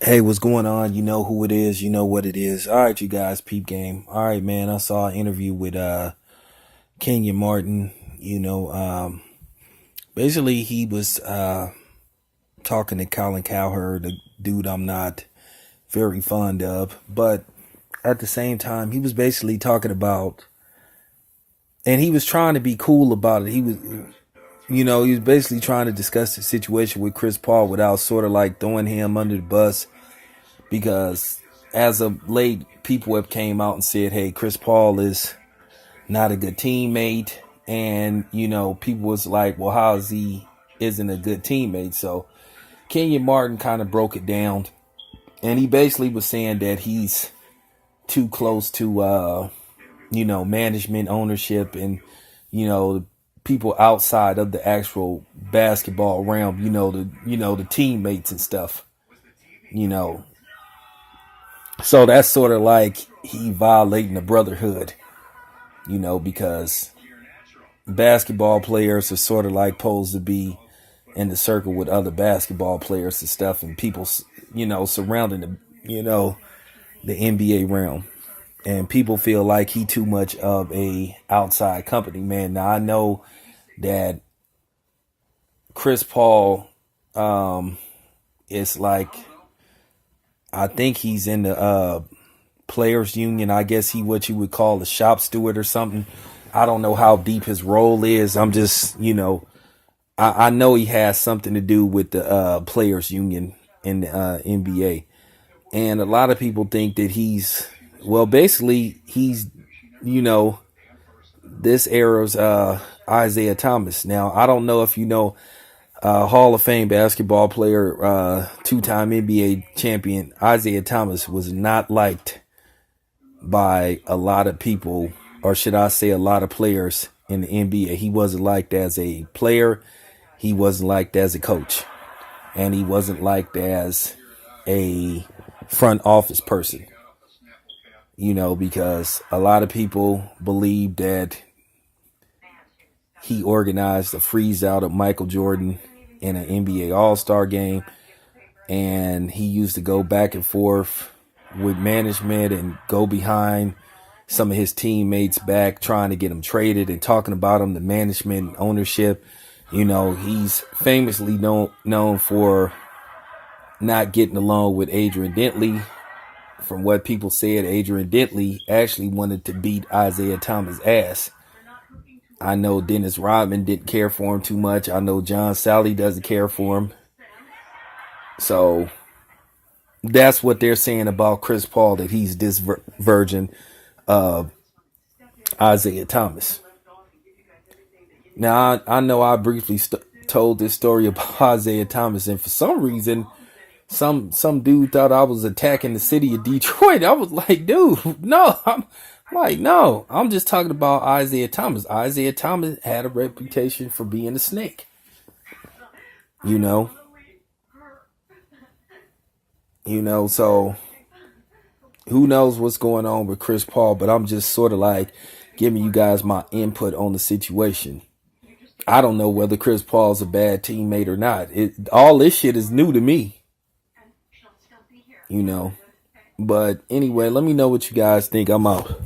Hey, what's going on? You know who it is. You know what it is. All right, you guys, peep game. All right, man. I saw an interview with Kenyon Martin. Basically he was talking to Colin Cowherd, the dude I'm not very fond of, but at the same time, he was basically talking about, and he was trying to be cool about it. He was basically trying to discuss the situation with Chris Paul without sort of like throwing him under the bus because as of late, people have came out and said, "Hey, Chris Paul is not a good teammate," and people was like, "Well, how is he isn't a good teammate?" So Kenyon Martin kind of broke it down, and he basically was saying that he's too close to, management, ownership, and people outside of the actual basketball realm. The teammates and stuff. You know, So that's sort of like he violating the brotherhood, because basketball players are sort of like supposed to be in the circle with other basketball players and stuff, and people, surrounding the NBA realm. And people feel like he too much of a outside company man. Now I know that Chris Paul is like, I think he's in the players union. I guess he what you would call a shop steward or something. I don't know how deep his role is. I'm just, I know he has something to do with the players union in the NBA. And a lot of people think that basically he's, you know, this era's Isaiah Thomas. Now, I don't know if you know, Hall of Fame basketball player, two-time NBA champion Isaiah Thomas was not liked by a lot of people, or should I say a lot of players in the NBA. He wasn't liked as a player. He wasn't liked as a coach. And he wasn't liked as a front office person, because a lot of people believe that he organized a freeze out of Michael Jordan in an NBA All-Star game. And he used to go back and forth with management and go behind some of his teammates back, trying to get him traded and talking about him, the management and ownership. He's famously known for not getting along with Adrian Dentley. From what people said, Adrian Dentley actually wanted to beat Isaiah Thomas' ass. I know Dennis Rodman didn't care for him too much. I know John Sally doesn't care for him. So that's what they're saying about Chris Paul, that he's this virgin of Isaiah Thomas. Now, I know I briefly told this story about Isaiah Thomas, and for some reason, some dude thought I was attacking the city of Detroit. I was like, dude, no. No, I'm just talking about Isaiah Thomas. Isaiah Thomas had a reputation for being a snake. You know, so who knows what's going on with Chris Paul, but I'm just sort of like giving you guys my input on the situation. I don't know whether Chris Paul's a bad teammate or not. All this shit is new to me, But anyway, let me know what you guys think. I'm out.